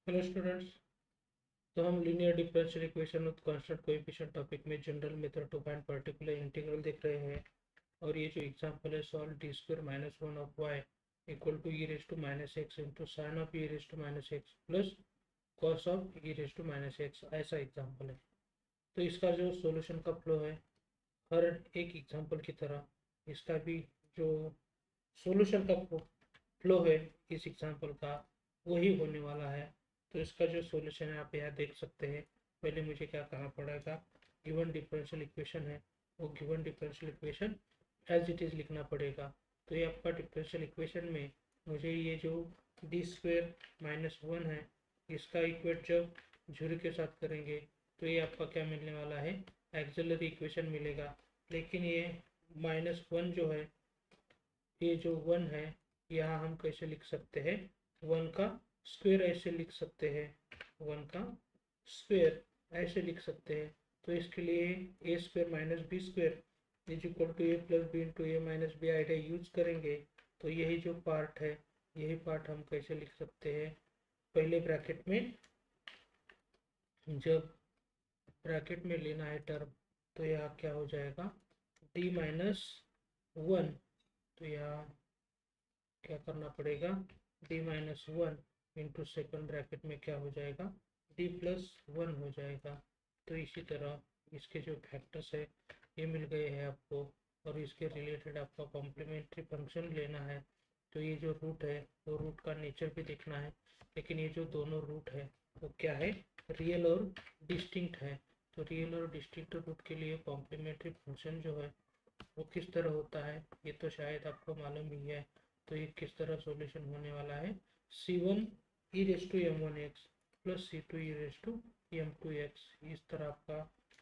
Hello students. तो हम linear differential equation with constant coefficient topic में general method to find particular integral देख रहे हैं। और ये जो एग्जांपल है, solve D square minus one of y equal to e raise to minus x into sine of E raise to minus x plus cos of E raise to minus x, ऐसा example है। तो इसका जो solution का flow है, हर एक example की तरह इसका भी जो सॉल्यूशन का फ्लो है इस एग्जाम्पल का, वही होने वाला है। तो इसका जो सॉल्यूशन है आप यहाँ देख सकते हैं। पहले मुझे क्या करना पड़ेगा, गिवन डिफरेंशियल इक्वेशन है, वो given differential equation as it is लिखना पड़ेगा। तो ये आपका डिफरेंशियल इक्वेशन में मुझे ये जो डी स्क्वेयर माइनस वन है, इसका इक्वेट जब जीरो के साथ करेंगे तो ये आपका क्या मिलने वाला है, एक्सिलरी इक्वेशन मिलेगा। लेकिन ये माइनस वन जो है, ये जो वन है, यहाँ हम कैसे लिख सकते हैं, वन का स्क्वायर ऐसे लिख सकते हैं, वन का स्क्वायर ऐसे लिख सकते हैं। तो इसके लिए a square minus b square is equal to a plus b into a minus b idea use करेंगे। तो यही जो पार्ट है, यही पार्ट हम कैसे लिख सकते हैं, पहले ब्रैकेट में, जब ब्रैकेट में लेना है टर्म, तो यहाँ क्या हो जाएगा, डी माइनस वन। तो यहाँ क्या करना पड़ेगा, D minus one into second bracket में क्या हो जाएगा, डी प्लस वन हो जाएगा। तो इसी तरह इसके जो फैक्टर्स है ये मिल गए हैं आपको, और इसके रिलेटेड आपका कॉम्प्लीमेंट्री फंक्शन लेना है। तो ये जो रूट है वो रूट का नेचर भी देखना है, लेकिन ये जो दोनों रूट है वो क्या है, रियल और डिस्टिंक्ट है। तो रियल और डिस्टिंक्ट रूट के लिए कॉम्प्लीमेंट्री फंक्शन जो है वो किस तरह होता है, ये तो शायद आपको मालूम ही है। तो ये किस तरह सॉल्यूशन होने वाला है, c one e raise to m one x plus c two e raise to m two x, इस तरह आपका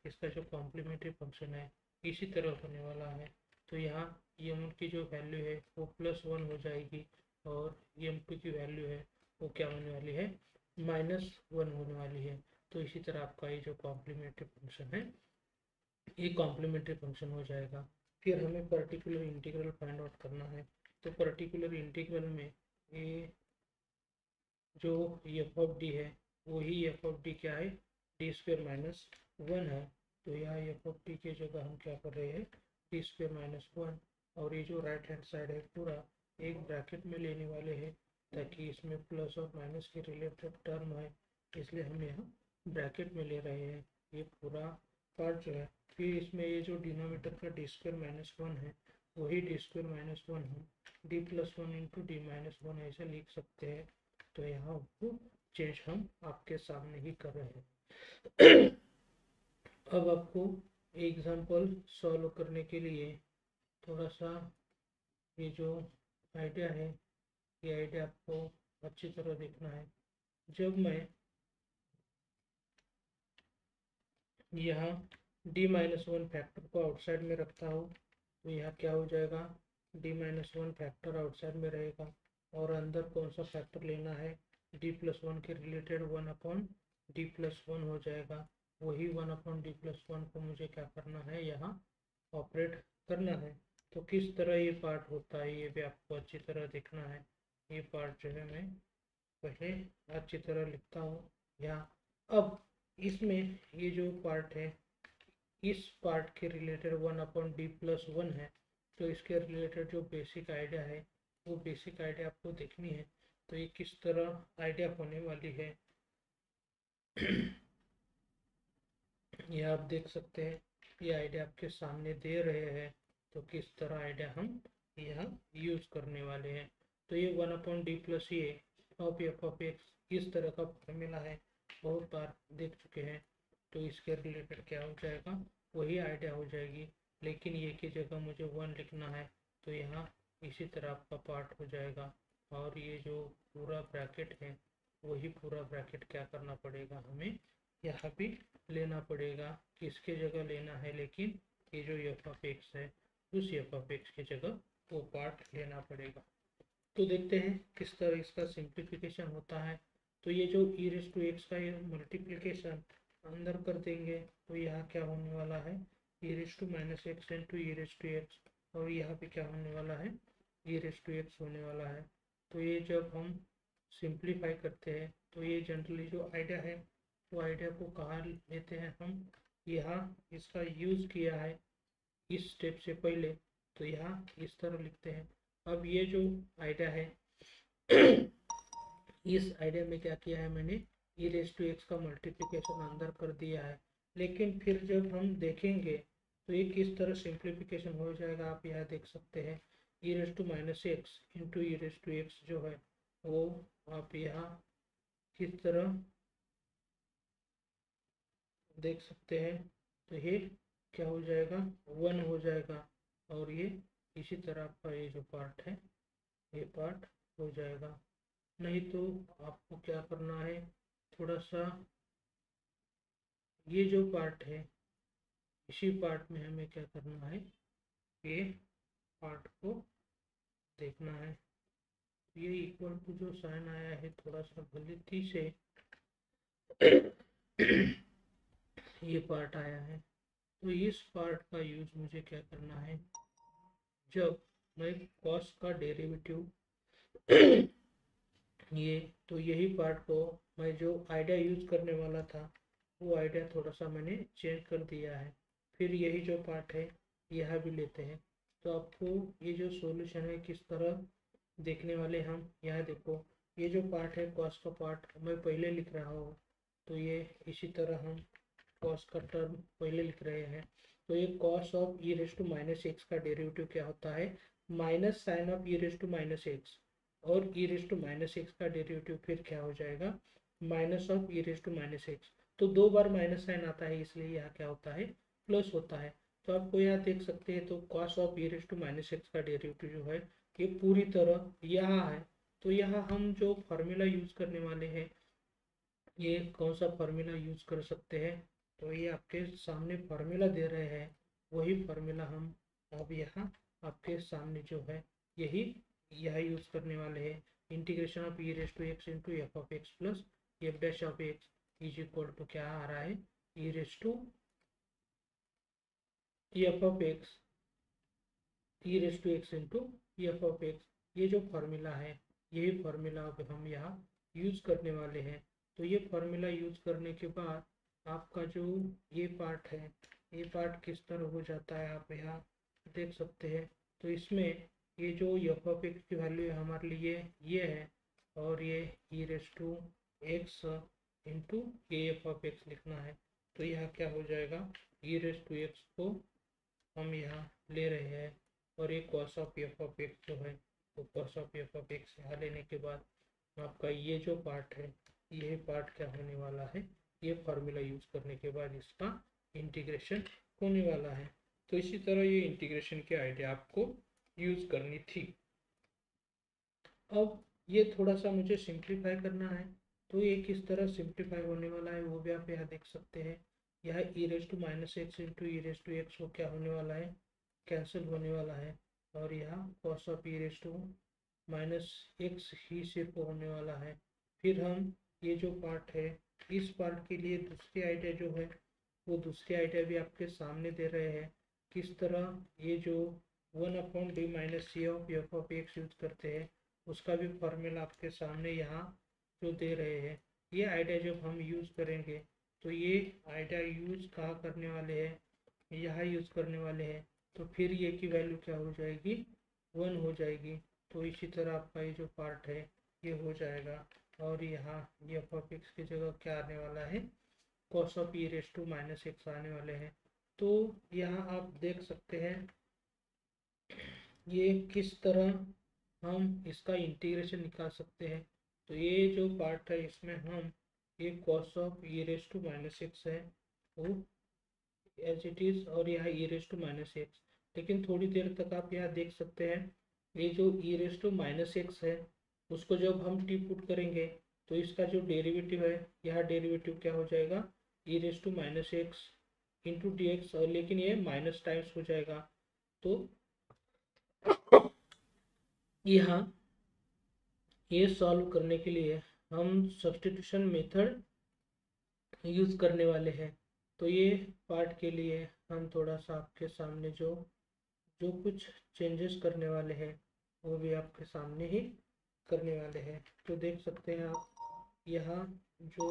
इसका जो कॉम्प्लीमेंट्री फंक्शन है इसी तरह होने वाला है। तो यहाँ एम वन की जो वैल्यू है वो प्लस वन हो जाएगी, और एम टू की वैल्यू है वो क्या होने वाली है, माइनस वन होने वाली है। तो इसी तरह आपका ये जो कॉम्प्लीमेंट्री फंक्शन है ये कॉम्प्लीमेंट्री फंक्शन हो जाएगा। फिर हमें पर्टिकुलर इंटीग्रल फाइंड आउट करना है। तो पर्टिकुलर इंटीग्रल में ये जो एफ ऑफ डी है, वही एफ ऑफ डी क्या है, डी स्क्वेयर माइनस वन है। तो यहाँ एफ ऑफ डी की जगह हम क्या कर रहे हैं, डी स्क्वेयर माइनस वन। और ये जो राइट हैंड साइड है पूरा एक ब्रैकेट में लेने वाले हैं, ताकि इसमें प्लस और माइनस के रिलेटेड टर्म है, इसलिए हम यहाँ ब्रैकेट में ले रहे हैं ये पूरा पार्ट जो है। फिर इसमें ये जो डिनोमीटर का डी स्क्वेयर माइनस वन है, वही डी स्क्वेयर माइनस वन हम D plus one into D minus one ऐसे लिख सकते हैं। तो यहाँ वो चेंज हम आपके सामने ही कर रहे हैं। अब आपको एग्जाम्पल सॉल्व करने के लिए थोड़ा सा ये जो आइडिया है, ये आइडिया आपको अच्छी तरह देखना है। जब मैं यहाँ डी माइनस वन फैक्टर को आउटसाइड में रखता हूँ, तो यहाँ क्या हो जाएगा, D minus one factor outside में रहेगा, और अंदर कौन सा फैक्टर लेना है, डी प्लस वन के related one upon D plus one हो जाएगा। वही one upon D plus one को मुझे क्या करना है, यहाँ ऑपरेट करना है। तो किस तरह ये पार्ट होता है ये भी आपको अच्छी तरह देखना है। ये पार्ट जो है मैं पहले अच्छी तरह लिखता हूँ यहाँ। अब इसमें ये जो पार्ट है, इस पार्ट के related one upon D plus one है। तो इसके रिलेटेड जो बेसिक आइडिया है वो बेसिक आइडिया आपको देखनी है। तो ये किस तरह आइडिया होने वाली है ये आप देख सकते हैं, ये आइडिया आपके सामने दे रहे हैं। तो किस तरह आइडिया हम यहाँ यूज करने वाले हैं। तो ये वन अपॉन डी प्लस ये ऑफ एफ ऑफ एक्स, इस तरह का फॉर्मूला है, बहुत बार देख चुके हैं। तो इसके रिलेटेड क्या हो जाएगा, वही आइडिया हो जाएगी, लेकिन ये की जगह मुझे वन लिखना है। तो यहाँ इसी तरह आपका पार्ट हो जाएगा, और ये जो पूरा ब्रैकेट है वही पूरा ब्रैकेट क्या करना पड़ेगा, हमें यहाँ भी लेना पड़ेगा। किसके जगह लेना है, लेकिन ये जो एफ ऑफ एक्स है उस एफ ऑफ एक्स की जगह वो पार्ट लेना पड़ेगा। तो देखते हैं किस तरह इसका सिंप्लीफिकेशन होता है। तो ये जो ई रेस टू एक्स का ये मल्टीप्लीकेशन अंदर कर देंगे, तो यहाँ क्या होने वाला है, e raise to minus x into e raise to x, और यहाँ पे क्या होने वाला है, ई रेस टू एक्स होने वाला है। तो ये जब हम सिंप्लीफाई करते हैं तो ये जनरली जो आइडिया है वो आइडिया को कहाँ लेते हैं हम, यहाँ इसका यूज़ किया है इस स्टेप से पहले, तो यहाँ इस तरह लिखते हैं। अब ये जो आइडिया है इस आइडिया में क्या किया है मैंने, e रेज़ टू एक्स का मल्टीप्लिकेशन अंदर कर दिया है, लेकिन फिर जब हम देखेंगे तो ये किस तरह सिंप्लीफिकेशन हो जाएगा आप यहाँ देख सकते हैं। e raise to minus x into E raise to X जो है वो आप यहाँ किस तरह देख सकते हैं, तो ये क्या हो जाएगा, 1 हो जाएगा, और ये इसी तरह आपका ये जो पार्ट है ये पार्ट हो जाएगा। नहीं तो आपको क्या करना है, थोड़ा सा ये जो पार्ट है इसी पार्ट में हमें क्या करना है, ये पार्ट को देखना है। ये इक्वल टू जो साइन आया है थोड़ा सा गलती से ये पार्ट आया है, तो इस पार्ट का यूज मुझे क्या करना है, जब मैं कॉस का डेरिवेटिव ये, तो यही पार्ट को मैं जो आइडिया यूज करने वाला था वो आइडिया थोड़ा सा मैंने चेंज कर दिया है। फिर यही जो पार्ट है यह भी लेते हैं, तो आपको ये जो सॉल्यूशन है किस तरह देखने वाले हम, यहाँ देखो ये जो पार्ट है कॉस का पार्ट मैं पहले लिख रहा हूँ, तो ये इसी तरह हम कॉस का टर्म पहले लिख रहे हैं। तो ये cos of E raise to minus X का डेरिवेटिव क्या होता है, minus sine of E raise to minus X, और E raise to minus X का डेरिवेटिव फिर क्या हो जाएगा, minus of E raise to minus X. तो 2 बार माइनस साइन आता है इसलिए यहाँ क्या होता है, प्लस होता है। तो आपको यहाँ देख सकते हैं, तो cos of E raise to minus X का डेरिवेटिव जो है ये पूरी तरह यहाँ है। तो यहाँ हम जो फार्मूला यूज करने वाले हैं, ये कौन सा फार्मूला यूज कर सकते हैं, तो ये आपके सामने फार्मूला दे रहे हैं, वही फार्मूला हम अब यहाँ आपके सामने जो है यही यह यूज करने वाले हैं। Integration of E raise to x into f of x plus f dash of x is equal to क्या आ रहा है, e raise to f of x, e raise to x into f of x. ये जो formula है यही formula अब हम यहाँ यूज करने वाले हैं। तो ये फार्मूला यूज करने के बाद आपका जो ये पार्ट है ये पार्ट किस तरह हो जाता है आप यहाँ देख सकते हैं। तो इसमें ये जो एफ ऑफ एक्स की वैल्यू है हमारे लिए ये है, और ये e raise to x into a f of x लिखना है। तो यहाँ क्या हो जाएगा, ई रेज टू एक्स को हम यहाँ ले रहे हैं, और ये cos of F of x जो है तो cos of F of x यहाँ लेने के बाद आपका ये जो पार्ट है ये पार्ट क्या होने वाला है, ये फार्मूला यूज करने के बाद इसका इंटीग्रेशन होने वाला है। तो इसी तरह ये इंटीग्रेशन की आइडिया आपको यूज करनी थी। अब ये थोड़ा सा मुझे सिंप्लीफाई करना है, तो ये किस तरह सिंप्लीफाई होने वाला है वो भी आप यहाँ देख सकते हैं। यह e raise to minus x into e raise to x को क्या होने वाला है, कैंसिल होने वाला है, और यहाँ cos of E raise to minus x ही सिर्फ होने वाला है। फिर हम ये जो पार्ट है इस पार्ट के लिए दूसरी आइडिया जो है वो दूसरी आइडिया भी आपके सामने दे रहे हैं, किस तरह ये जो 1/d minus C of F of X use करते हैं उसका भी फॉर्मूला आपके सामने यहाँ जो दे रहे हैं। ये आइडिया जब हम यूज़ करेंगे तो ये आइडिया यूज़ कहाँ करने वाले हैं, यहाँ यूज़ करने वाले हैं, तो फिर ये की वैल्यू क्या हो जाएगी, 1 हो जाएगी। तो इसी तरह आपका ये जो पार्ट है ये हो जाएगा, और यहाँ ये एफ ऑफ एक्स की जगह क्या आने वाला है, cos of E raise to minus X आने वाले हैं। तो यहाँ आप देख सकते हैं ये किस तरह हम इसका इंटीग्रेशन निकाल सकते हैं। तो ये जो पार्ट है इसमें हम ये cos of E raise to minus x है वो एज इट इज़, और यहाँ e raise to minus x, लेकिन थोड़ी देर तक आप यहाँ देख सकते हैं ये जो ई रेज टू माइनस एक्स है उसको जब हम टी पुट करेंगे तो इसका जो डेरिवेटिव है यहाँ डेरिवेटिव क्या हो जाएगा, e raise to minus x into d x, और लेकिन ये माइनस टाइम्स हो जाएगा। तो यहाँ ये सॉल्व करने के लिए हम सब्स्टिट्यूशन मेथड यूज करने वाले हैं। तो ये पार्ट के लिए हम थोड़ा सा आपके सामने जो कुछ चेंजेस करने वाले हैं वो भी आपके सामने ही करने वाले हैं। तो देख सकते हैं आप यहाँ जो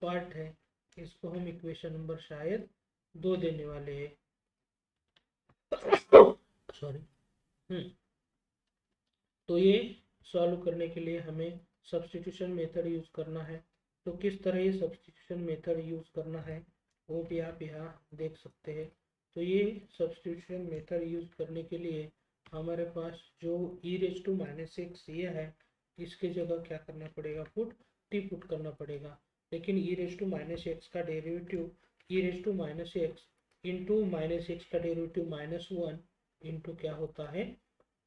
पार्ट है इसको हम इक्वेशन नंबर शायद 2 देने वाले हैं। सॉरी। तो ये सॉल्व करने के लिए हमें सब्स्टिट्यूशन मेथड यूज करना है। तो किस तरह ये सब्स्टिट्यूशन मेथड यूज करना है वो भी आप यहाँ देख सकते हैं। तो ये सब्स्टिट्यूशन मेथड यूज करने के लिए हमारे पास जो e⁻⁻x ये है इसके जगह क्या करना पड़ेगा, टी पुट करना पड़ेगा। लेकिन e⁻x का डेरिवेटिव e⁻x इंटू -x का डेरिवेटिव -1 इंटू क्या होता है,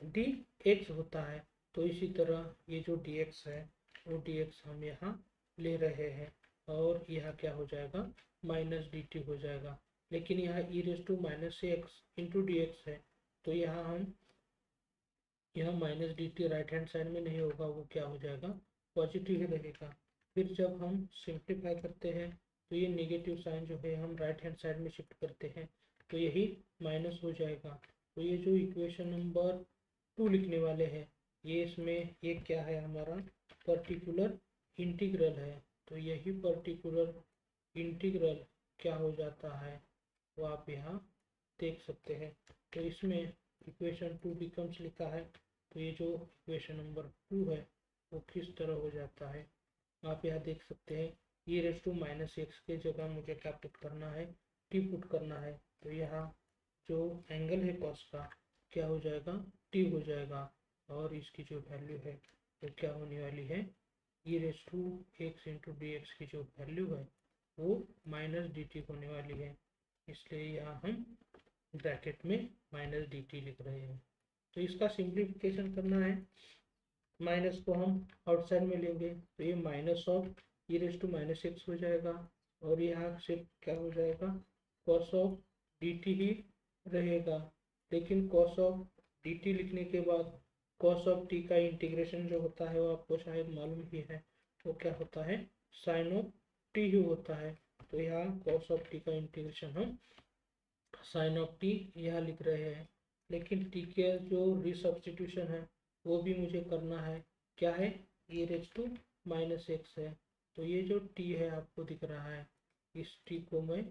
dx होता है। तो इसी तरह ये जो dx है वो dx हम यहाँ ले रहे हैं और यहाँ क्या हो जाएगा, -dt हो जाएगा। लेकिन यहाँ e⁻x इंटू dx है तो यहाँ हम -dt राइट हैंड साइड में नहीं होगा, वो क्या हो जाएगा, पॉजिटिव ही रहेगा। फिर जब हम सिंप्लीफाई करते हैं तो ये नेगेटिव साइन जो है हम राइट हैंड साइड में शिफ्ट करते हैं तो यही माइनस हो जाएगा। तो ये जो इक्वेशन नंबर 2 लिखने वाले हैं ये इसमें ये क्या है, हमारा पर्टिकुलर इंटीग्रल है। तो यही पर्टिकुलर इंटीग्रल क्या हो जाता है वो आप यहाँ देख सकते हैं। तो इसमें इक्वेशन 2 बिकम्स लिखा है। तो ये जो इक्वेशन नंबर 2 है वो किस तरह हो जाता है आप यहाँ देख सकते हैं। e⁻x के जगह मुझे क्या पुट करना है, टी पुट करना है। तो यहाँ जो एंगल है कॉस का क्या हो जाएगा, टी हो जाएगा। और इसकी जो वैल्यू है वो क्या होने वाली है, e⁻x इंटू dx की जो वैल्यू है वो -dt होने वाली है। इसलिए यहाँ हम ब्रैकेट में -dt लिख रहे हैं। तो इसका सिंप्लीफिकेशन करना है, माइनस को हम आउटसाइड में लेंगे तो ये माइनस ऑफ e⁻x हो जाएगा और यहाँ से क्या हो जाएगा, कॉस ऑफ dt ही रहेगा। लेकिन कॉस ऑफ dt लिखने के बाद कॉस ऑफ t का इंटीग्रेशन जो होता है वो आपको शायद मालूम ही है, वो क्या होता है, साइन ऑफ t ही होता है। तो यहाँ कॉस ऑफ t का इंटीग्रेशन हम साइन ऑफ t यहाँ लिख रहे हैं। लेकिन t के जो रिसब्स्टिट्यूशन है वो भी मुझे करना है, क्या है, e⁻x है। तो ये जो t है आपको दिख रहा है इस t को मैं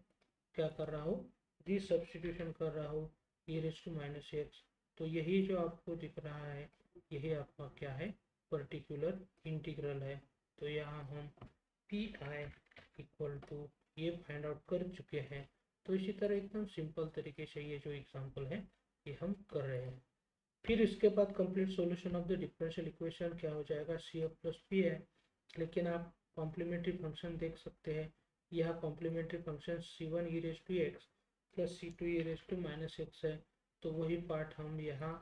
क्या कर रहा हूँ, रिसब्स्टिट्यूशन कर रहा हूँ e⁻x। तो यही जो आपको दिख रहा है यही आपका क्या है, पर्टिकुलर इंटीग्रल है। तो यहाँ हम पी आई इक्वल टू ये फाइंड आउट कर चुके हैं। तो इसी तरह एकदम सिंपल तरीके से ये जो एग्जांपल है ये हम कर रहे हैं। फिर इसके बाद complete solution of the differential equation क्या हो जाएगा, CF प्लस पी है। लेकिन आप कॉम्प्लीमेंट्री फंक्शन देख सकते हैं, यह complementary function c1 e⁻x plus c2 e⁻x है। तो वही पार्ट हम यहाँ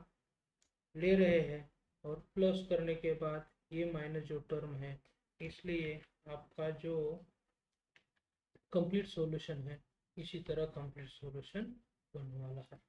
ले रहे हैं और प्लस करने के बाद ये माइनस जो टर्म है, इसलिए आपका जो कंप्लीट सॉल्यूशन है इसी तरह कंप्लीट सॉल्यूशन बनने वाला है।